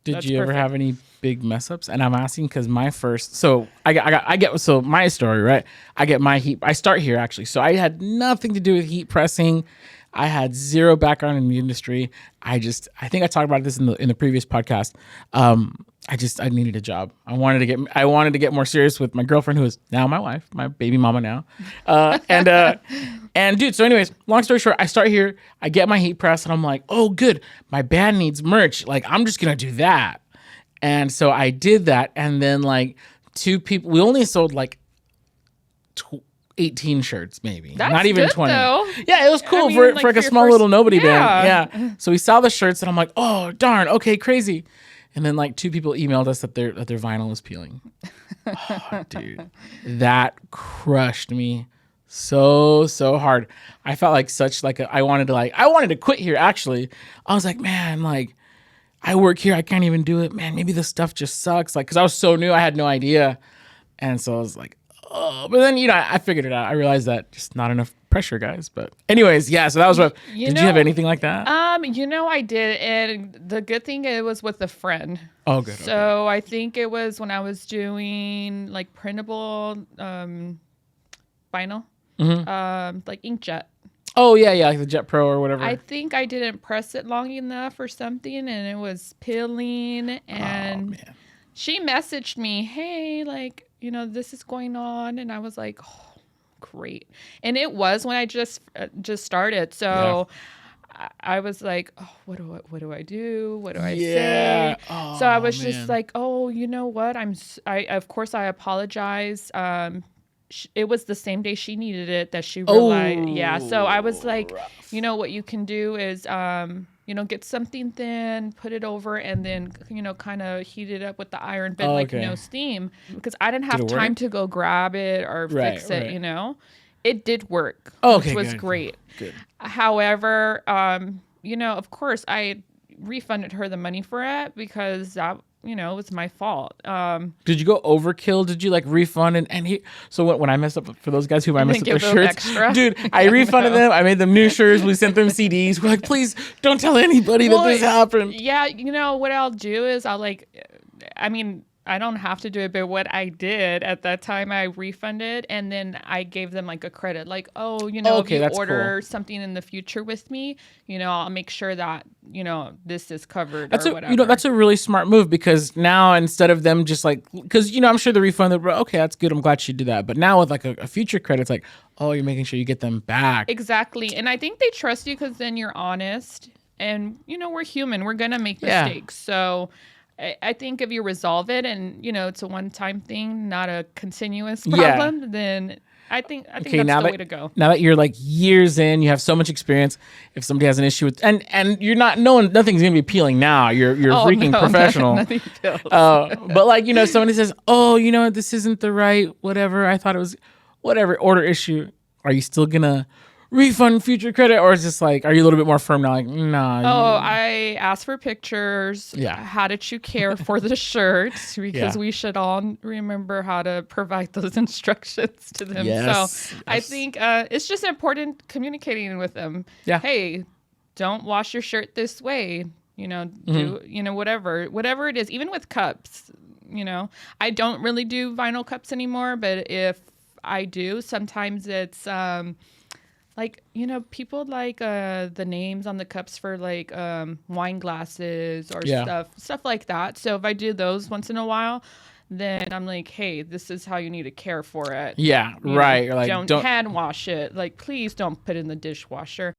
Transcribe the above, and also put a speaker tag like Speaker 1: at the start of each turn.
Speaker 1: Did you ever have any big mess ups? And I'm asking because my first, so so my story, right? I get my heat. I start here actually. So I had nothing to do with heat pressing. I had zero background in the industry. I think I talked about this in the previous podcast. I needed a job. I wanted to get more serious with my girlfriend, who is now my wife, my baby mama now. And dude, so anyways, long story short, I start here, I get my heat press, and I'm like, oh good, my band needs merch. Like, I'm just gonna do that. And so I did that, and then like two people, we only sold like 18 shirts, maybe.
Speaker 2: That's
Speaker 1: not even
Speaker 2: good,
Speaker 1: 20.
Speaker 2: Though.
Speaker 1: Yeah, it was cool for like a small little nobody band. Yeah. So we saw the shirts, and I'm like, oh darn, okay, crazy. And then like two people emailed us that their vinyl was peeling. Oh, dude, that crushed me so hard. I felt like I wanted to quit here. Actually, I was like, man, like I work here, I can't even do it. Man, maybe this stuff just sucks. Like, cause I was so new, I had no idea, and so I was like, oh. But then I figured it out. I realized that just not enough pressure, guys. But anyways, yeah. So that was rough. Did you have anything like that?
Speaker 2: I did, and the good thing it was with a friend.
Speaker 1: Oh, good.
Speaker 2: So okay. I think it was when I was doing like printable vinyl, like inkjet.
Speaker 1: Oh yeah, like the Jet Pro or whatever.
Speaker 2: I think I didn't press it long enough or something, and it was peeling. And she messaged me, "Hey, like this is going on," and I was like, "Oh, great!" And it was when I just started, so. Yeah. I was like, oh, what do I do? What do I say? Oh, so I was just like, oh, you know what? Of course I apologize. It was the same day she needed it that she realized. Yeah. So I was like, rough. What you can do is, get something thin, put it over, and then, kind of heat it up with the iron bed, steam, because I didn't have time to go grab it or fix it, It did work, which was great. Good. However, of course, I refunded her the money for it because that, it was my fault.
Speaker 1: Did you go overkill? Did you like refund so when I messed up, for those guys who I messed up their shirts, extra. Dude, I refunded them. I made them new shirts. We sent them CDs. We're like, please don't tell anybody that this happened.
Speaker 2: Yeah, what I'll do is I don't have to do it, but what I did at that time, I refunded, and then I gave them like a credit, like, if you order something in the future with me, I'll make sure that, this is covered or whatever.
Speaker 1: That's a really smart move, because now instead of them just like, because, I'm sure the refund, okay, that's good. I'm glad she did that. But now with like a future credit, it's like, oh, you're making sure you get them back.
Speaker 2: Exactly. And I think they trust you because then you're honest, and, we're human. We're going to make mistakes. So I think if you resolve it and, it's a one-time thing, not a continuous problem, then I think that's the way to go.
Speaker 1: Now that you're like years in, you have so much experience. If somebody has an issue with, and you're nothing's going to be peeling now. You're freaking professional.
Speaker 2: Nothing peels.
Speaker 1: But like, somebody says, oh, this isn't the right, whatever. I thought it was whatever order issue. Are you still going to refund future credit, or is this like, are you a little bit more firm now, like, nah?
Speaker 2: I asked for pictures. How did you care for the shirts? Because we should all remember how to provide those instructions to them. So I think it's just important communicating with them. Hey, don't wash your shirt this way, do whatever it is. Even with cups, I don't really do vinyl cups anymore, but if I do, sometimes it's like, people like the names on the cups for like wine glasses or stuff like that. So if I do those once in a while, then I'm like, hey, this is how you need to care for it.
Speaker 1: Yeah, right.
Speaker 2: Don't hand wash it. Like, please don't put it in the dishwasher.